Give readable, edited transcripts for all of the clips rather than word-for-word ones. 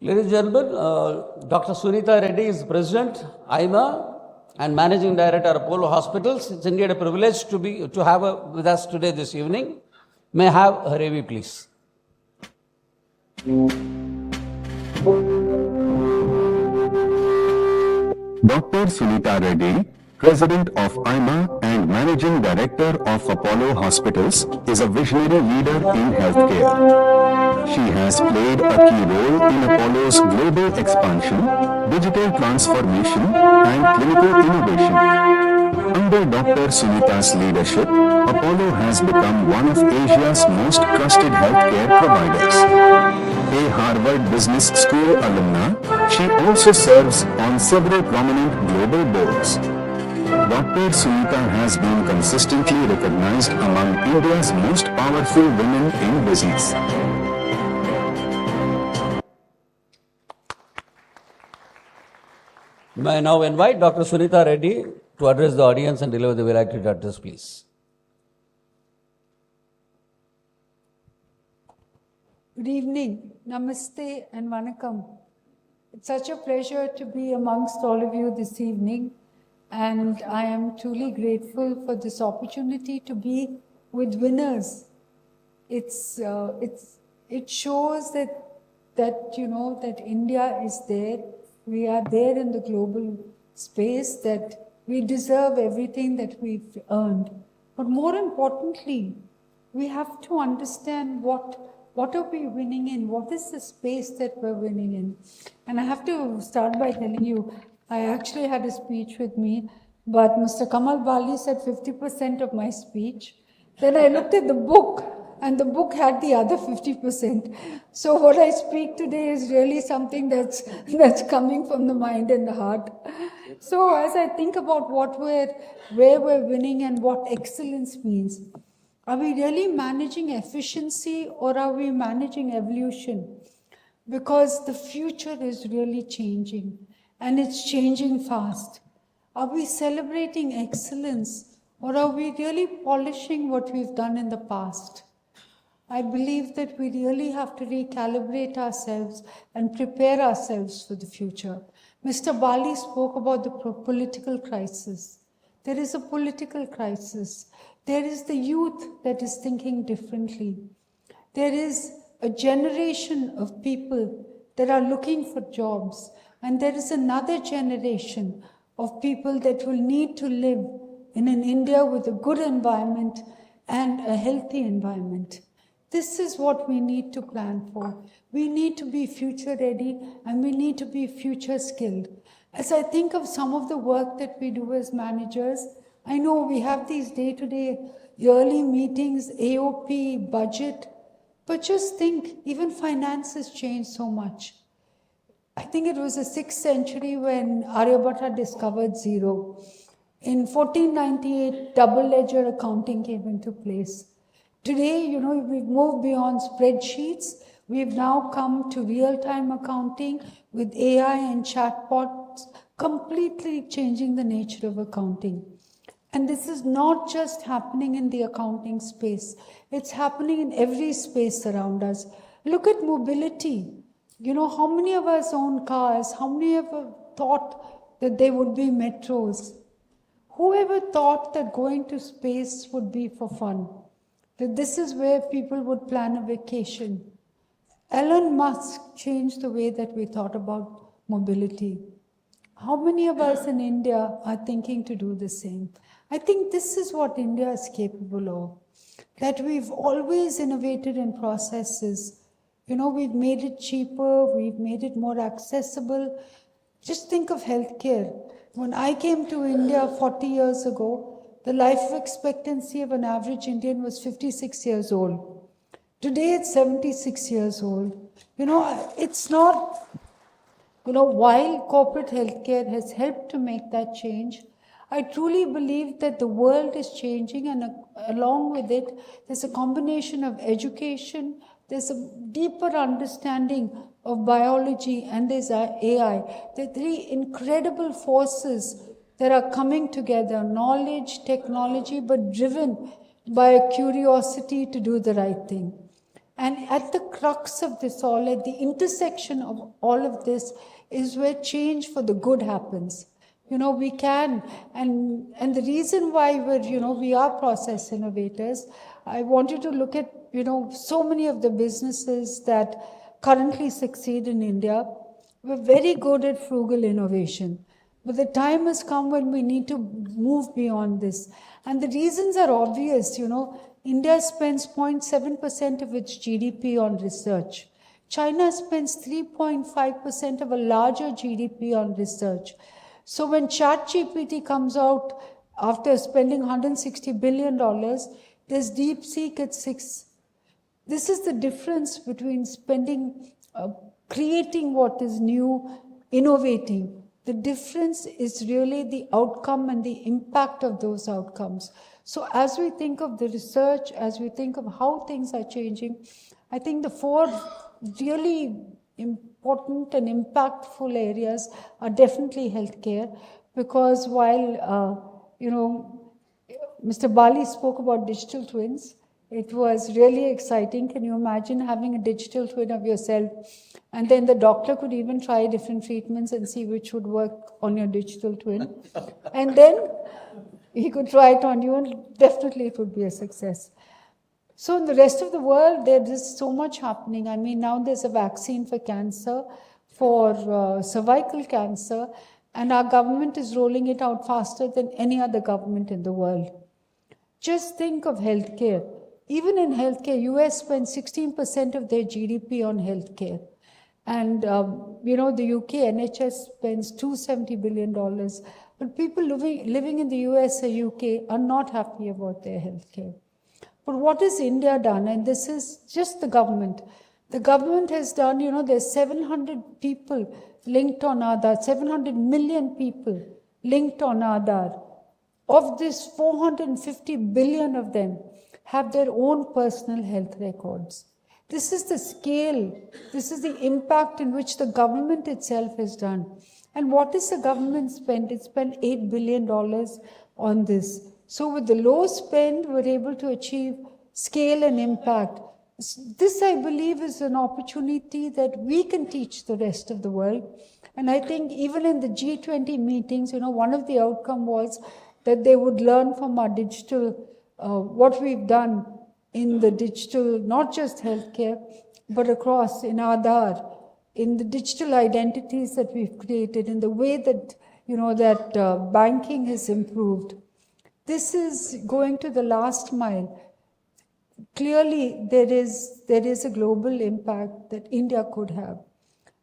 Ladies and gentlemen, Dr. Suneeta Reddy is President, AIMA, and Managing Director, Apollo Hospitals. It's indeed a privilege to have her with us today this evening. May I have her review, please. Dr. Suneeta Reddy, President of AIMA and Managing Director of Apollo Hospitals, is a visionary leader in healthcare. She has played a key role in Apollo's global expansion, digital transformation, and clinical innovation. Under Dr. Suneeta's leadership, Apollo has become one of Asia's most trusted healthcare providers. A Harvard Business School alumna, she also serves on several prominent global boards. Dr. Suneeta has been consistently recognized among India's most powerful women in business. May I now invite Dr. Suneeta Reddy to address the audience and deliver the elected address, please. Good evening, namaste and vanakkam. It's such a pleasure to be amongst all of you this evening, and I am truly grateful for this opportunity to be with winners. It shows that India is there. We are there in the global space, that we deserve everything that we've earned. But more importantly, we have to understand what are we winning in? What is the space that we're winning in? And I have to start by telling you, I actually had a speech with me, but Mr. Kamal Bali said 50% of my speech. Then I looked at the book, and the book had the other 50%. So what I speak today is really something that's coming from the mind and the heart. So as I think about where we're winning and what excellence means, are we really managing efficiency or are we managing evolution? Because the future is really changing, and it's changing fast. Are we celebrating excellence or are we really polishing what we've done in the past? I believe that we really have to recalibrate ourselves and prepare ourselves for the future. Mr. Bali spoke about the political crisis. There is a political crisis. There is the youth that is thinking differently. There is a generation of people that are looking for jobs. And there is another generation of people that will need to live in an India with a good environment and a healthy environment. This is what we need to plan for. We need to be future ready and we need to be future skilled. As I think of some of the work that we do as managers, I know we have these day-to-day yearly meetings, AOP, budget, but just think, even finance has changed so much. I think it was the 6th century when Aryabhatta discovered zero. In 1498, double ledger accounting came into place. Today, we've moved beyond spreadsheets. We've now come to real-time accounting with AI and chatbots, completely changing the nature of accounting. And this is not just happening in the accounting space. It's happening in every space around us. Look at mobility. How many of us own cars? How many of us thought that there would be metros? Whoever thought that going to space would be for fun? That this is where people would plan a vacation? Elon Musk changed the way that we thought about mobility. How many of us in India are thinking to do the same? I think this is what India is capable of. That we've always innovated in processes. We've made it cheaper, we've made it more accessible. Just think of healthcare. When I came to India 40 years ago, the life expectancy of an average Indian was 56 years old. Today it's 76 years old. It's not, while corporate healthcare has helped to make that change, I truly believe that the world is changing, and along with it, there's a combination of education, there's a deeper understanding of biology, and there's AI. There are three incredible forces that are coming together: knowledge, technology, but driven by a curiosity to do the right thing. And at the crux of this all, at the intersection of all of this, is where change for the good happens. We can, and the reason why we are process innovators, I want you to look at, so many of the businesses that currently succeed in India. We're very good at frugal innovation. But the time has come when we need to move beyond this. And the reasons are obvious. India spends 0.7% of its GDP on research. China spends 3.5% of a larger GDP on research. So when ChatGPT comes out after spending $160 billion, there's DeepSeek at 6. This is the difference between creating what is new, innovating. The difference is really the outcome and the impact of those outcomes. So as we think of the research, as we think of how things are changing, I think the 4 really important and impactful areas are definitely healthcare, because while, Mr. Bali spoke about digital twins, it was really exciting. Can you imagine having a digital twin of yourself? And then the doctor could even try different treatments and see which would work on your digital twin. And then he could try it on you, and definitely it would be a success. So in the rest of the world, there is so much happening. I mean, now there's a vaccine for cancer, for cervical cancer, and our government is rolling it out faster than any other government in the world. Just think of healthcare. Even in healthcare, US spends 16% of their GDP on healthcare. And, the UK NHS spends $270 billion. But people living in the US or UK are not happy about their healthcare. But what has India done? And this is just the government. The government has done, there's 700 people linked on Aadhaar, 700 million people linked on Aadhaar. Of this, 450 billion of them have their own personal health records. This is the scale, this is the impact in which the government itself has done. And what does the government spend? It spent $8 billion on this. So with the low spend, we're able to achieve scale and impact. This, I believe, is an opportunity that we can teach the rest of the world. And I think even in the G20 meetings, one of the outcomes was that they would learn from our digital, what we've done in the digital, not just healthcare, but across in Aadhaar, in the digital identities that we've created, in the way that, banking has improved. This is going to the last mile. Clearly, there is a global impact that India could have.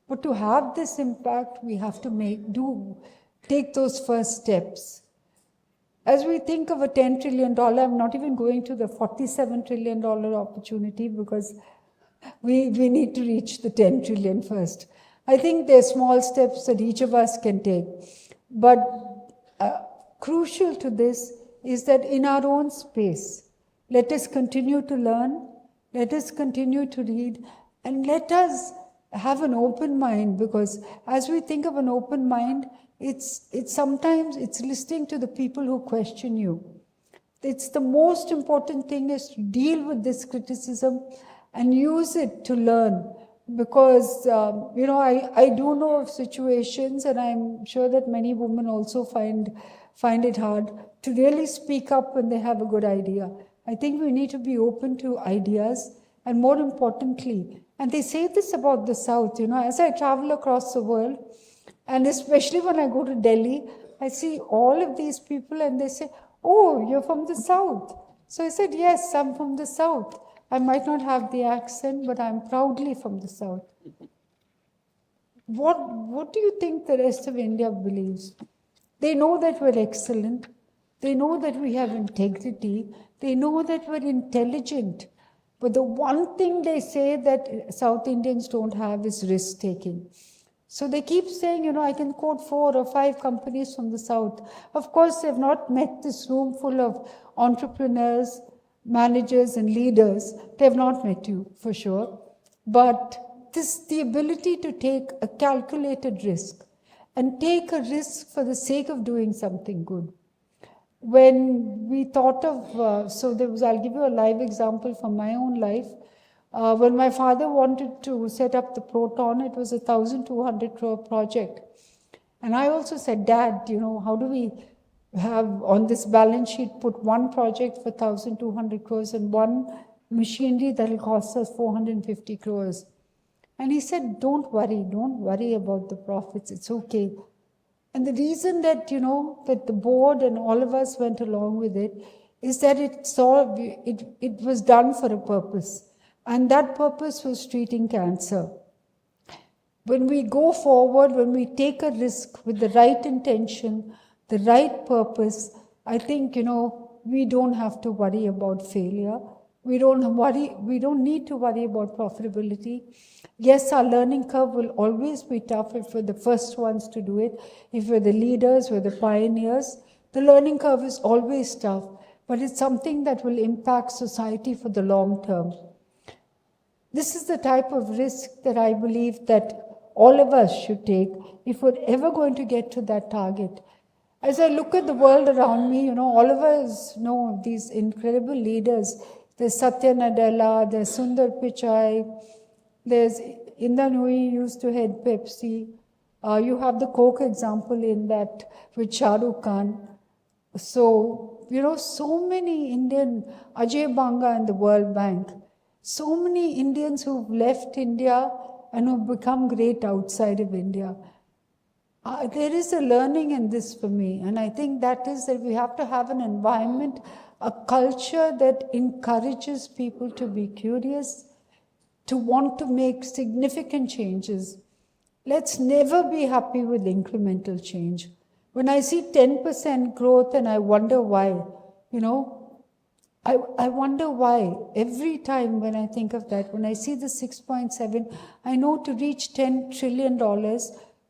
But to have this impact, we have to take those first steps. As we think of a $10 trillion, I'm not even going to the $47 trillion opportunity, because we need to reach the 10 trillion first. I think there are small steps that each of us can take. But crucial to this is that in our own space, let us continue to learn, let us continue to read, and let us have an open mind, because as we think of an open mind, it's sometimes listening to the people who question you. It's the most important thing, is to deal with this criticism and use it to learn. Because, I do know of situations, and I'm sure that many women also find it hard to really speak up when they have a good idea. I think we need to be open to ideas, and more importantly, and they say this about the South, as I travel across the world, and especially when I go to Delhi, I see all of these people and they say, "Oh, you're from the South." So I said, "Yes, I'm from the South. I might not have the accent, but I'm proudly from the South." What do you think the rest of India believes? They know that we're excellent. They know that we have integrity. They know that we're intelligent. But the one thing they say that South Indians don't have is risk-taking. So they keep saying, I can quote 4 or 5 companies from the South. Of course, they've not met this room full of entrepreneurs, managers, and leaders. They've not met you, for sure. But the ability to take a calculated risk, and take a risk for the sake of doing something good. When we thought of, I'll give you a live example from my own life. When my father wanted to set up the Proton, it was a 1,200 crore project. And I also said, Dad, how do we have on this balance sheet put one project for 1,200 crores and one machinery that will cost us 450 crores? And he said, don't worry about the profits, it's okay. And the reason that, that the board and all of us went along with it is that it was done for a purpose. And that purpose was treating cancer. When we go forward, when we take a risk with the right intention, the right purpose, I think, we don't have to worry about failure. We don't need to worry about profitability. Yes, our learning curve will always be tough if we're the first ones to do it. If we're the leaders, we're the pioneers. The learning curve is always tough, but it's something that will impact society for the long term. This is the type of risk that I believe that all of us should take if we're ever going to get to that target. As I look at the world around me, all of us know these incredible leaders. There's Satya Nadella, there's Sundar Pichai, there's Inder Nui used to head Pepsi. You have the Coke example in that with Shah Rukh Khan. So, so many Indian, Ajay Banga and the World Bank, so many Indians who've left India and who've become great outside of India. There is a learning in this for me, and I think that is that we have to have an environment, a culture that encourages people to be curious, to want to make significant changes. Let's never be happy with incremental change. When I see 10% growth and I wonder why, I wonder why. Every time when I think of that, when I see the 6.7, I know to reach $10 trillion,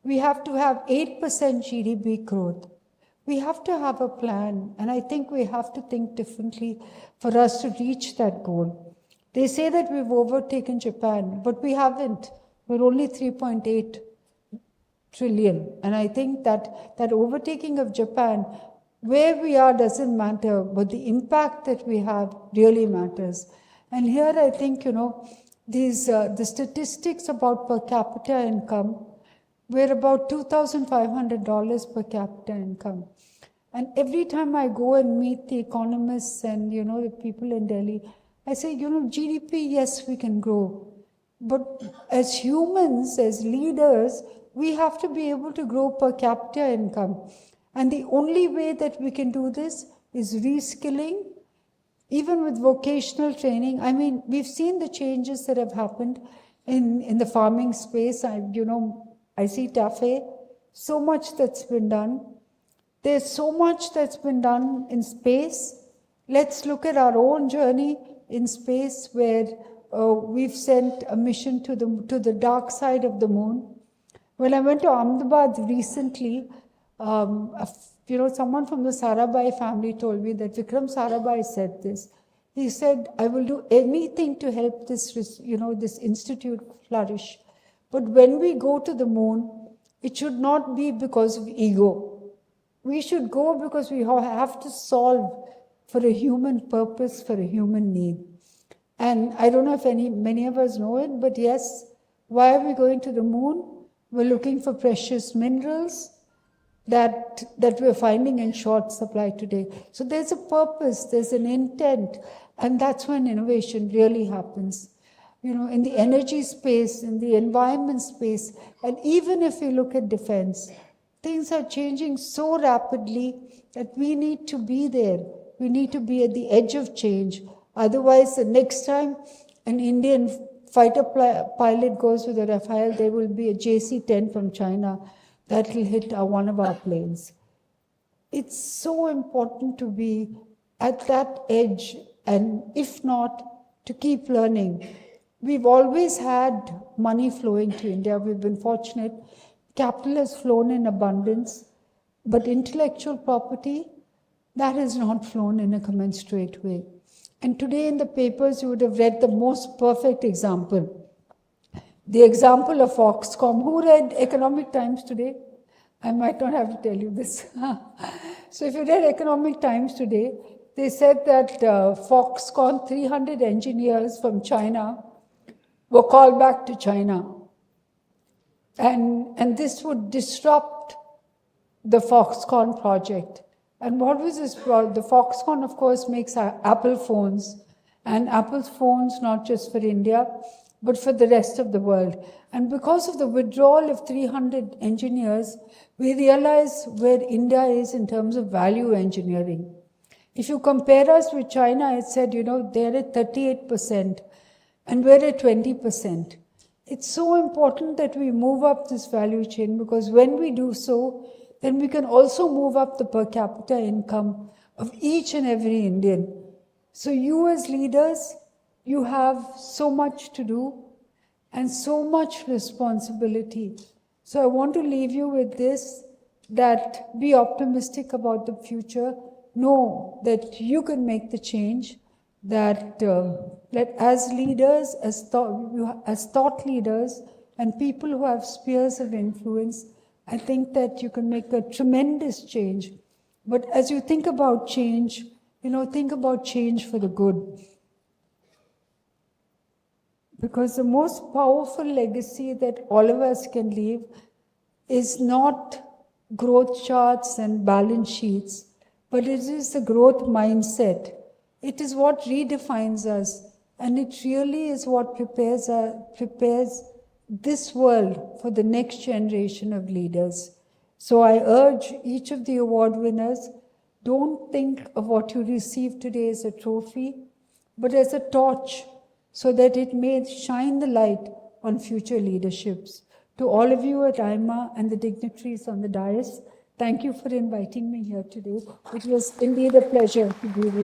we have to have 8% GDP growth. We have to have a plan, and I think we have to think differently for us to reach that goal. They say that we've overtaken Japan, but we haven't. We're only 3.8 trillion. And I think that overtaking of Japan, where we are doesn't matter, but the impact that we have really matters. And here I think, the statistics about per capita income, we're about $2,500 per capita income. And every time I go and meet the economists and, the people in Delhi, I say, GDP, yes, we can grow. But as humans, as leaders, we have to be able to grow per capita income. And the only way that we can do this is reskilling, even with vocational training. I mean, we've seen the changes that have happened in the farming space. I see TAFE, so much that's been done. There's so much that's been done in space. Let's look at our own journey in space, where we've sent a mission to the dark side of the moon. When I went to Ahmedabad recently, someone from the Sarabhai family told me that Vikram Sarabhai said this. He said, I will do anything to help this institute flourish. But when we go to the moon, it should not be because of ego. We should go because we have to solve for a human purpose, for a human need. And I don't know if many of us know it, but yes, why are we going to the moon? We're looking for precious minerals that we're finding in short supply today. So there's a purpose, there's an intent, and that's when innovation really happens. In the energy space, in the environment space, and even if you look at defense, things are changing so rapidly that we need to be there. We need to be at the edge of change. Otherwise, the next time an Indian fighter pilot goes with a Rafale, there will be a JC-10 from China that will hit one of our planes. It's so important to be at that edge, and if not, to keep learning. We've always had money flowing to India. We've been fortunate. Capital has flown in abundance, but intellectual property, that has not flown in a commensurate way. And today in the papers, you would have read the most perfect example. The example of Foxconn. Who read Economic Times today? I might not have to tell you this. So if you read Economic Times today, they said that Foxconn, 300 engineers from China, were called back to China. And this would disrupt the Foxconn project. And what was this? The Foxconn, of course, makes Apple phones. And Apple's phones, not just for India, but for the rest of the world. And because of the withdrawal of 300 engineers, we realize where India is in terms of value engineering. If you compare us with China, it said, they're at 38% and we're at 20%. It's so important that we move up this value chain, because when we do so, then we can also move up the per capita income of each and every Indian. So you as leaders, you have so much to do and so much responsibility. So I want to leave you with this, that be optimistic about the future. Know that you can make the change, that as leaders, as thought leaders and people who have spheres of influence, I think that you can make a tremendous change. But as you think about change, think about change for the good. Because the most powerful legacy that all of us can leave is not growth charts and balance sheets, but it is the growth mindset. It is what redefines us, and it really is what prepares this world for the next generation of leaders. So I urge each of the award winners, don't think of what you receive today as a trophy, but as a torch, so that it may shine the light on future leaderships. To all of you at AIMA and the dignitaries on the dais, thank you for inviting me here today. It was indeed a pleasure to be with you.